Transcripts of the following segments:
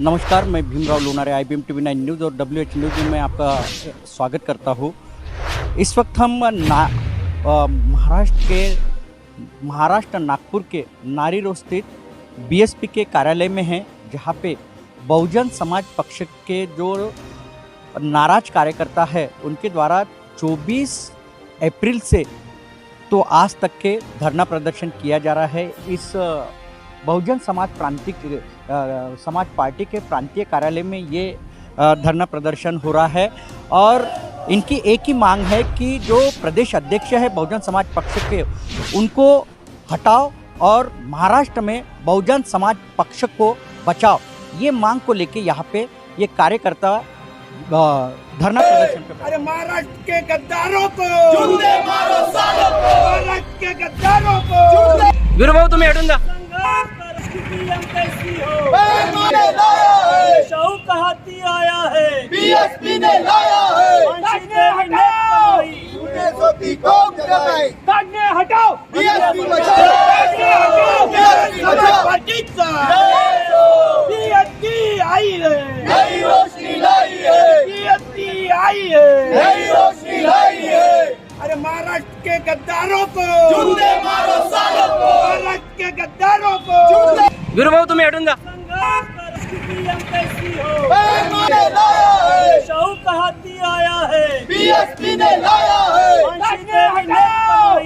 नमस्कार, मैं Bhimrao Lonare IBM TV 9 news और WH न्यूज़ में आपका स्वागत करता हूँ। इस वक्त हम महाराष्ट्र नागपुर के नारी रोड स्थित BSP के कार्यालय में हैं, जहाँ पे बहुजन समाज पक्ष के जो नाराज कार्यकर्ता है उनके द्वारा 24 अप्रैल से तो आज तक के धरना प्रदर्शन किया जा रहा है। इस बहुजन समाज पार्टी के प्रांतीय कार्यालय में ये धरना प्रदर्शन हो रहा है और इनकी एक ही मांग है कि जो प्रदेश अध्यक्ष है बहुजन समाज पक्ष के उनको हटाओ और महाराष्ट्र में बहुजन समाज पक्ष को बचाओ। ये मांग को लेके यहाँ पे ये कार्यकर्ता धरना प्रदर्शन कर। अरे महाराष्ट्र के गद्दारों को जूते मारो सालों को, महाराष्ट्र के गद्दारों को। गुरु भाऊ तुम्हें हटून दा। शाहू का हाथी आया है, BSP ने लाया है। ताजने हटाओ, BSP बचाओ, BSP बचाओ। BSP आई है, नई रोशनी लाई है, BSP आई है, नई रोशनी लाई है। अरे महाराष्ट्र के गद्दारों को जूते मारो सालों को, महाराष्ट्र के गद्दारों को। गुरु भाऊ तुम्हें हटून दा। शाहू का हाथी आया है, BSP ने लाया है। ताजने हटाओ,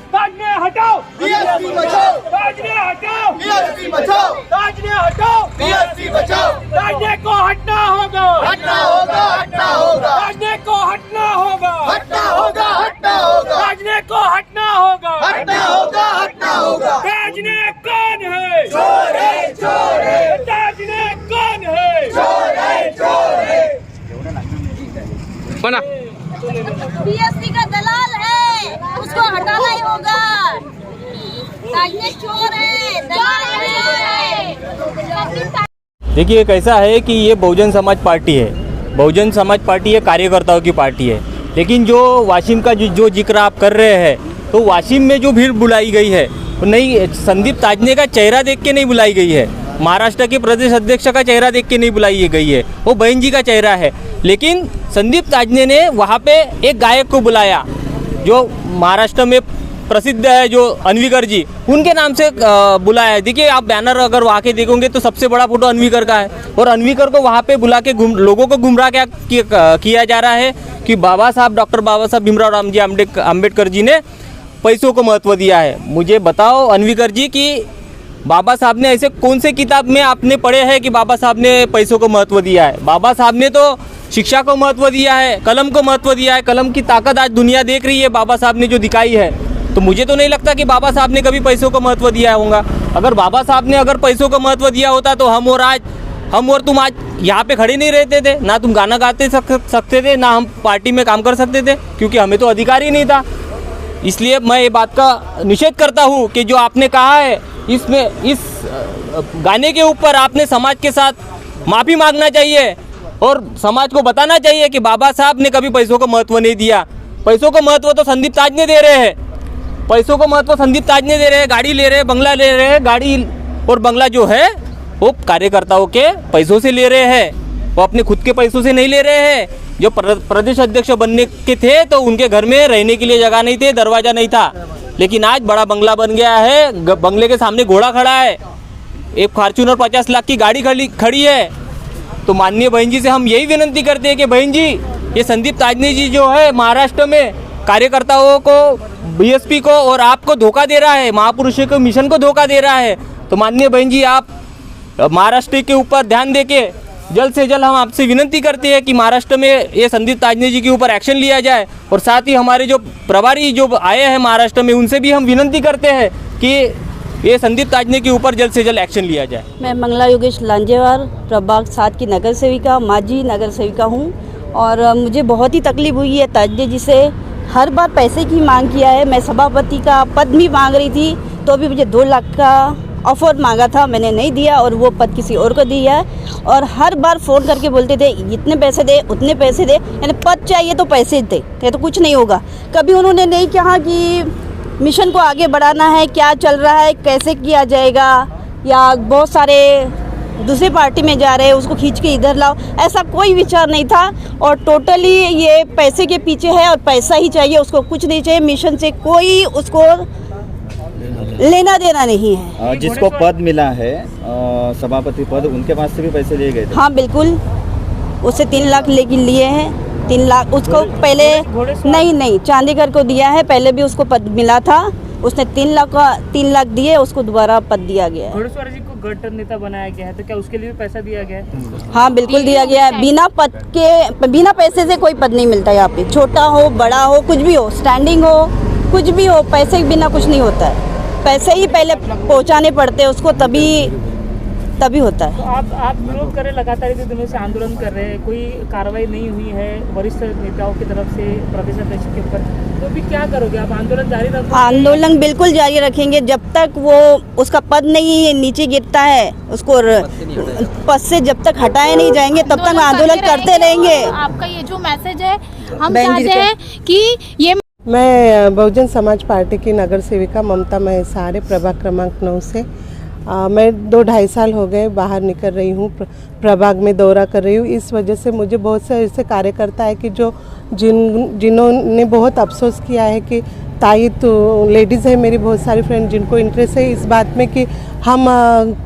ताजने हटाओ, BSP बचाओ, ताजने हटाओ, BSP बचाओ, ताजने हटाओ, BSP बचाओ। ताजने को हटना होगा, हटना होगा, हटना होगा। ताजने को हटना होगा, हटना होगा, हटना होगा। ताजने को हटना होगा, हटना होगा, हटना होगा। ताजने कौन है? चोर है, चोर है। ताजने कौन है? चोर है, चोर है। बना BSP का दलाल है, उसको हटाना ही होगा। ताजने चोर है, दलाल है। देखिए कैसा है कि ये बहुजन समाज पार्टी है, बहुजन समाज पार्टी ये कार्यकर्ताओं की पार्टी है। लेकिन जो वाशिम का जो जिक्र आप कर रहे हैं, तो वाशिम में जो भीड़ बुलाई गई है वो नहीं, संदीप ताजने का चेहरा देख के नहीं बुलाई गई है, महाराष्ट्र के प्रदेश अध्यक्ष का चेहरा देख के नहीं बुलाई गई है, वो बहन जी का चेहरा है। लेकिन संदीप ताजने ने वहाँ पे एक गायक को बुलाया जो महाराष्ट्र में प्रसिद्ध है, जो अन्वीकर जी, उनके नाम से बुलाया है। देखिए आप बैनर अगर वहाँ के देखोगे तो सबसे बड़ा फोटो अन्वीकर का है और अन्वीकर को वहाँ पे बुला के लोगों को गुमराह किया जा रहा है कि डॉक्टर बाबा साहब भीमराव रामजी अम्बेडकर जी ने पैसों को महत्व दिया है। मुझे बताओ अन्वीकर जी कि बाबा साहब ने ऐसे कौन से किताब में आपने पढ़े हैं कि बाबा साहब ने पैसों को महत्व दिया है? बाबा साहब ने तो शिक्षा को महत्व दिया है, कलम को महत्व दिया है। कलम की ताकत आज दुनिया देख रही है, बाबा साहब ने जो दिखाई है। तो मुझे तो नहीं लगता कि बाबा साहब ने कभी पैसों को महत्व दिया होगा। अगर बाबा साहब ने अगर पैसों को महत्व दिया होता तो हम और तुम आज यहाँ पे खड़े नहीं रहते थे, ना तुम गाना गाते सकते थे, ना हम पार्टी में काम कर सकते थे, क्योंकि हमें तो अधिकार ही नहीं था। इसलिए मैं ये बात का निषेध करता हूँ कि जो आपने कहा है इसमें, इस गाने के ऊपर आपने समाज के साथ माफ़ी मांगना चाहिए और समाज को बताना चाहिए कि बाबा साहब ने कभी पैसों को महत्व नहीं दिया। पैसों को महत्व तो संदीप ताजने दे रहे हैं, पैसों को महत्व संदीप ताजने दे रहे हैं, गाड़ी ले रहे हैं, बंगला ले रहे हैं। गाड़ी और बंगला जो है वो कार्यकर्ताओं के पैसों से ले रहे हैं, वो अपने खुद के पैसों से नहीं ले रहे हैं। जो प्रदेश अध्यक्ष बनने के थे तो उनके घर में रहने के लिए जगह नहीं थी, दरवाज़ा नहीं था। लेकिन आज बड़ा बंगला बन गया है, बंगले के सामने घोड़ा खड़ा है, एक फॉर्च्यूनर 50 लाख की गाड़ी खड़ी है। तो माननीय बहन जी से हम यही विनती करते हैं कि बहन जी, ये संदीप ताजने जी जो है महाराष्ट्र में कार्यकर्ताओं को, BSP को और आपको धोखा दे रहा है, महापुरुषों के मिशन को धोखा दे रहा है। तो माननीय बहन जी, आप महाराष्ट्र के ऊपर ध्यान देके जल्द से जल्द हम आपसे विनती करते हैं कि महाराष्ट्र में ये संदीप ताजने जी के ऊपर एक्शन लिया जाए। और साथ ही हमारे जो प्रभारी जो आए हैं महाराष्ट्र में, उनसे भी हम विनती करते हैं कि ये संदीप ताजने के ऊपर जल्द से जल्द एक्शन लिया जाए। मैं मंगला योगेश लांजेवार प्रभाग 7 की नगर सेविका, माजी नगर सेविका हूँ और मुझे बहुत ही तकलीफ हुई है। ताजने जी से हर बार पैसे की मांग किया है। मैं सभापति का पद भी मांग रही थी तो भी मुझे 2 लाख का ऑफर मांगा था, मैंने नहीं दिया और वो पद किसी और को दिया है। और हर बार फ़ोन करके बोलते थे इतने पैसे दे, उतने पैसे दे, यानी पद चाहिए तो पैसे दे, ये तो कुछ नहीं होगा। कभी उन्होंने नहीं कहा कि मिशन को आगे बढ़ाना है, क्या चल रहा है, कैसे किया जाएगा, या बहुत सारे दूसरी पार्टी में जा रहे हैं उसको खींच के इधर लाओ, ऐसा कोई विचार नहीं था। और टोटली ये पैसे के पीछे है और पैसा ही चाहिए, उसको कुछ नहीं चाहिए, मिशन से कोई उसको लेना देना नहीं है। जिसको पद मिला है सभापति पद, उनके पास से भी पैसे लिए गए थे? हाँ बिल्कुल, उससे 3 लाख लेके लिए हैं। 3 लाख उसको पहले नहीं चांदीगढ़ को दिया है, पहले भी उसको पद मिला था, उसने 3 लाख दिए, उसको दोबारा पद दिया गया है। घोड़ेश्वर जी को गठबंधन नेता बनाया गया है, तो क्या उसके लिए भी पैसा दिया गया है? हाँ बिल्कुल दिया गया है। बिना पैसे से कोई पद नहीं मिलता यहाँ पे, छोटा हो बड़ा हो कुछ भी हो, स्टैंडिंग हो कुछ भी हो, पैसे के बिना कुछ नहीं होता है। पैसे ही पहले पहुँचाने पड़ते हैं उसको, तभी होता है। तो आप विरोध कर रहे, लगातार इतने दिनों से आंदोलन कर रहे हैं, कोई कार्रवाई नहीं हुई है वरिष्ठ नेताओं की तरफ से प्रदेश अध्यक्ष के ऊपर, तो अभी क्या करोगे आप? आंदोलन जारी रखोगे? आंदोलन बिल्कुल जारी रखेंगे जब तक वो उसका पद नहीं नीचे गिरता है, उसको पद से जब तक हटाए नहीं जाएंगे तब तक आंदोलन करते रहेंगे। आपका ये जो मैसेज है, हम चाहते हैं कि ये मैं बहुजन समाज पार्टी की नगर सेविका ममता महेसारे, प्रभाग क्रमांक 9 से। मैं 2-2.5 साल हो गए बाहर निकल रही हूँ, प्रभाग में दौरा कर रही हूँ। इस वजह से मुझे बहुत से ऐसे कार्यकर्ता है कि जिन्होंने बहुत अफसोस किया है कि ताई तो लेडीज़ है मेरी बहुत सारी फ्रेंड, जिनको इंटरेस्ट है इस बात में कि हम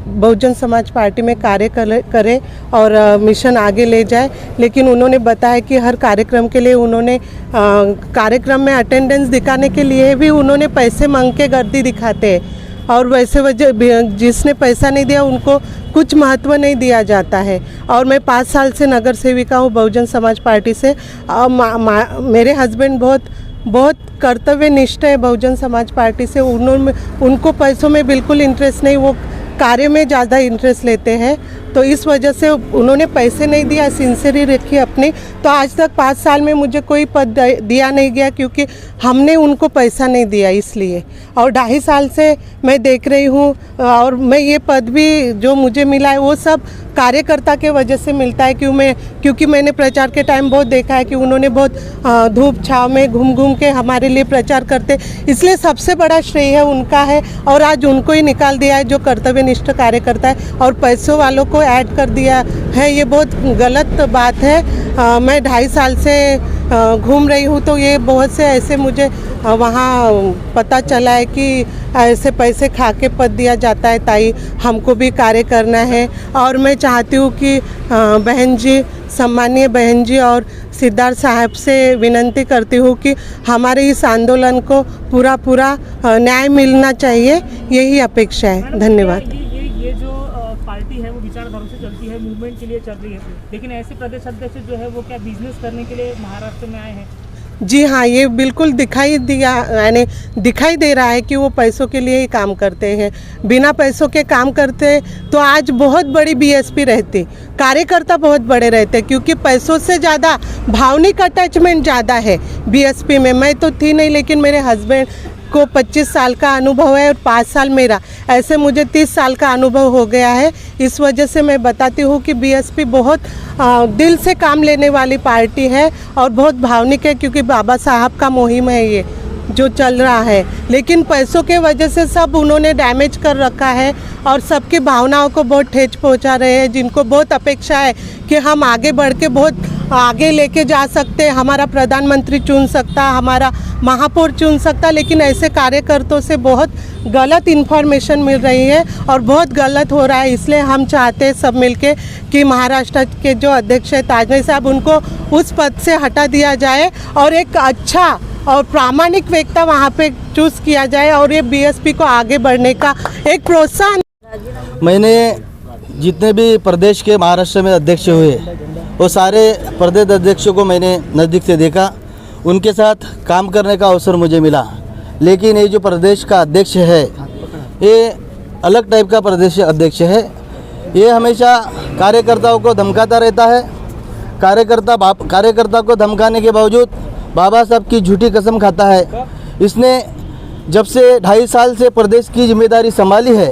बहुजन समाज पार्टी में कार्य करें और मिशन आगे ले जाए। लेकिन उन्होंने बताया कि हर कार्यक्रम के लिए उन्होंने कार्यक्रम में अटेंडेंस दिखाने के लिए भी उन्होंने पैसे मांग के गर्दी दिखाते हैं, और वैसे वजह जिसने पैसा नहीं दिया उनको कुछ महत्व नहीं दिया जाता है। और मैं 5 साल से नगर सेविका हूँ बहुजन समाज पार्टी से। मेरे हस्बैंड बहुत कर्तव्यनिष्ठ है बहुजन समाज पार्टी से। उनको पैसों में बिल्कुल इंटरेस्ट नहीं, वो कार्य में ज़्यादा इंटरेस्ट लेते हैं, तो इस वजह से उन्होंने पैसे नहीं दिया, सिंसियरी रखी अपनी। तो आज तक 5 साल में मुझे कोई पद दिया नहीं गया क्योंकि हमने उनको पैसा नहीं दिया इसलिए। और 2.5 साल से मैं देख रही हूँ, और मैं ये पद भी जो मुझे मिला है वो सब कार्यकर्ता के वजह से मिलता है। क्योंकि मैंने प्रचार के टाइम बहुत देखा है कि उन्होंने बहुत धूप छाँव में घूम के हमारे लिए प्रचार करते, इसलिए सबसे बड़ा श्रेय है उनका है। और आज उनको ही निकाल दिया है जो कर्तव्यनिष्ठ कार्यकर्ता है, और पैसों वालों को ऐड कर दिया है, ये बहुत गलत बात है। मैं 2.5 साल से घूम रही हूँ, तो ये बहुत से ऐसे मुझे वहाँ पता चला है कि ऐसे पैसे खा के पद दिया जाता है। ताई हमको भी कार्य करना है, और मैं चाहती हूँ कि बहन जी, सम्मानीय बहन जी और सिद्धार्थ साहब से विनती करती हूँ कि हमारे इस आंदोलन को पूरा न्याय मिलना चाहिए, यही अपेक्षा है। धन्यवाद। ये जो पार्टी है वो विचारधारा से चलती है, मूवमेंट के लिए चल रही है, लेकिन ऐसे प्रदेश अध्यक्ष जो है वो क्या बिजनेस करने के लिए महाराष्ट्र में आए हैं? जी हाँ, ये बिल्कुल दिखाई दे रहा है कि वो पैसों के लिए ही काम करते हैं। बिना पैसों के काम करते तो आज बहुत बड़ी बीएसपी रहती, कार्यकर्ता बहुत बड़े रहते, क्योंकि पैसों से ज़्यादा भावनिक अटैचमेंट ज़्यादा है बीएसपी में। मैं तो थी नहीं, लेकिन मेरे हस्बैंड को 25 साल का अनुभव है और 5 साल मेरा, ऐसे मुझे 30 साल का अनुभव हो गया है। इस वजह से मैं बताती हूँ कि बीएसपी बहुत दिल से काम लेने वाली पार्टी है और बहुत भावनिक है, क्योंकि बाबा साहब का मुहिम है ये जो चल रहा है। लेकिन पैसों के वजह से सब उन्होंने डैमेज कर रखा है और सबकी भावनाओं को बहुत ठेस पहुंचा रहे हैं, जिनको बहुत अपेक्षा है कि हम आगे बढ़ के बहुत आगे लेके जा सकते, हमारा प्रधानमंत्री चुन सकता, हमारा महापौर चुन सकता। लेकिन ऐसे कार्यकर्ताओं से बहुत गलत इन्फॉर्मेशन मिल रही है और बहुत गलत हो रहा है। इसलिए हम चाहते हैं सब मिलके कि महाराष्ट्र के जो अध्यक्ष है ताजने साहब, उनको उस पद से हटा दिया जाए और एक अच्छा और प्रामाणिक व्यक्ति वहाँ पे चूज किया जाए, और ये बीएसपी को आगे बढ़ने का एक प्रोत्साहन। मैंने जितने भी प्रदेश के महाराष्ट्र में अध्यक्ष हुए वो सारे प्रदेश अध्यक्षों को मैंने नज़दीक से देखा, उनके साथ काम करने का अवसर मुझे मिला। लेकिन ये जो प्रदेश का अध्यक्ष है ये अलग टाइप का प्रदेश अध्यक्ष है। ये हमेशा कार्यकर्ताओं को धमकाता रहता है। कार्यकर्ता को धमकाने के बावजूद बाबा साहब की झूठी कसम खाता है। इसने जब से 2.5 साल से प्रदेश की जिम्मेदारी संभाली है,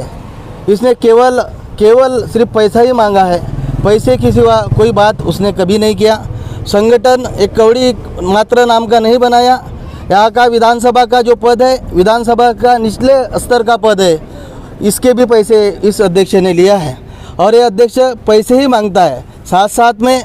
इसने केवल सिर्फ पैसा ही मांगा है, पैसे की सिवा कोई बात उसने कभी नहीं किया। संगठन एक कौड़ी मात्र नाम का नहीं बनाया। यहाँ का विधानसभा का जो पद है, विधानसभा का निचले स्तर का पद है, इसके भी पैसे इस अध्यक्ष ने लिया है और ये अध्यक्ष पैसे ही मांगता है। साथ साथ में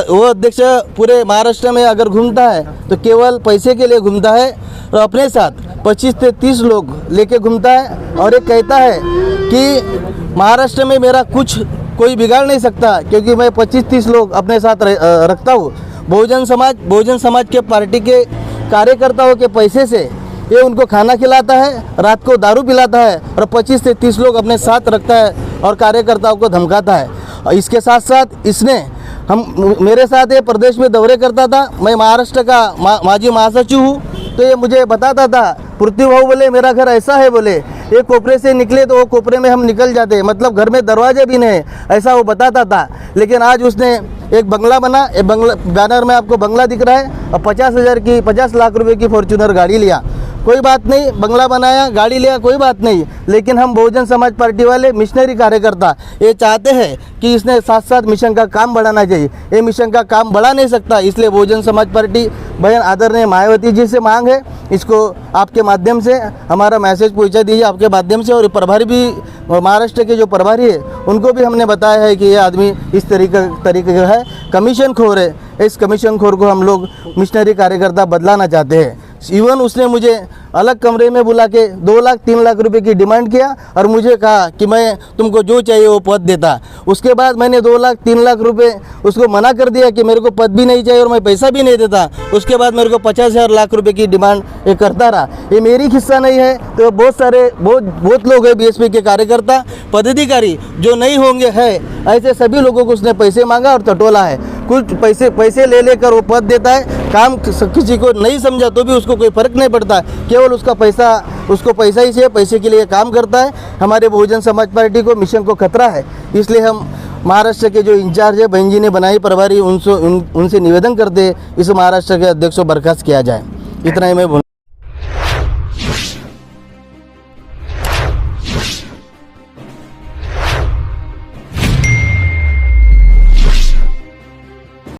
वो अध्यक्ष पूरे महाराष्ट्र में अगर घूमता है तो केवल पैसे के लिए घूमता है और अपने साथ 25 से 30 लोग लेके घूमता है और ये कहता है कि महाराष्ट्र में मेरा कुछ कोई बिगाड़ नहीं सकता क्योंकि मैं 25-30 लोग अपने साथ रखता हूँ। बहुजन समाज के पार्टी के कार्यकर्ताओं के पैसे से ये उनको खाना खिलाता है, रात को दारू पिलाता है और 25 से 30 लोग अपने साथ रखता है और कार्यकर्ताओं को धमकाता है। और इसके साथ साथ इसने मेरे साथ ये प्रदेश में दौरे करता था। मैं महाराष्ट्र का माजी महासचिव हूँ, तो ये मुझे बताता था पृथ्वी भाऊ बोले मेरा घर ऐसा है, बोले एक कोपरे से निकले तो वो कोपरे में हम निकल जाते, मतलब घर में दरवाजे भी नहीं, ऐसा वो बताता था। लेकिन आज उसने एक बंगला बना, एक बंगला बैनर में आपको बंगला दिख रहा है और 50 लाख रुपए की फॉर्च्यूनर गाड़ी लिया। कोई बात नहीं, बंगला बनाया, गाड़ी लिया, कोई बात नहीं, लेकिन हम बहुजन समाज पार्टी वाले मिशनरी कार्यकर्ता ये चाहते हैं कि इसने साथ साथ मिशन का काम बढ़ाना चाहिए। ये मिशन का काम बढ़ा नहीं सकता, इसलिए बहुजन समाज पार्टी बहन आदरणीय मायावती जी से मांग है, इसको आपके माध्यम से हमारा मैसेज पहुंचा दीजिए आपके माध्यम से। और प्रभारी भी महाराष्ट्र के जो प्रभारी है उनको भी हमने बताया है कि ये आदमी इस तरीके का है, कमीशन खोर है। इस कमीशन खोर को हम लोग मिशनरी कार्यकर्ता बदलाना चाहते हैं। इवन उसने मुझे अलग कमरे में बुला के 2 लाख 3 लाख रुपए की डिमांड किया और मुझे कहा कि मैं तुमको जो चाहिए वो पद देता। उसके बाद मैंने 2 लाख 3 लाख रुपए उसको मना कर दिया कि मेरे को पद भी नहीं चाहिए और मैं पैसा भी नहीं देता। उसके बाद मेरे को 50,000 लाख रुपए की डिमांड ये करता रहा। ये मेरी हिस्सा नहीं है, तो बहुत लोग हैं बीएसपी के कार्यकर्ता पदाधिकारी जो नहीं होंगे है, ऐसे सभी लोगों को उसने पैसे मांगा और टटोला है। कुछ पैसे ले लेकर वो पद देता है, काम किसी को नहीं समझा तो भी उसको कोई फर्क नहीं पड़ता, केवल उसको पैसा ही चाहिए, पैसे के लिए काम करता है। हमारे बहुजन समाज पार्टी को मिशन को खतरा है, इसलिए हम महाराष्ट्र के जो इंचार्ज है बहन जी ने बनाई प्रभारी, उनसे निवेदन करते इस महाराष्ट्र के अध्यक्ष को बर्खास्त किया जाए। इतना ही मैं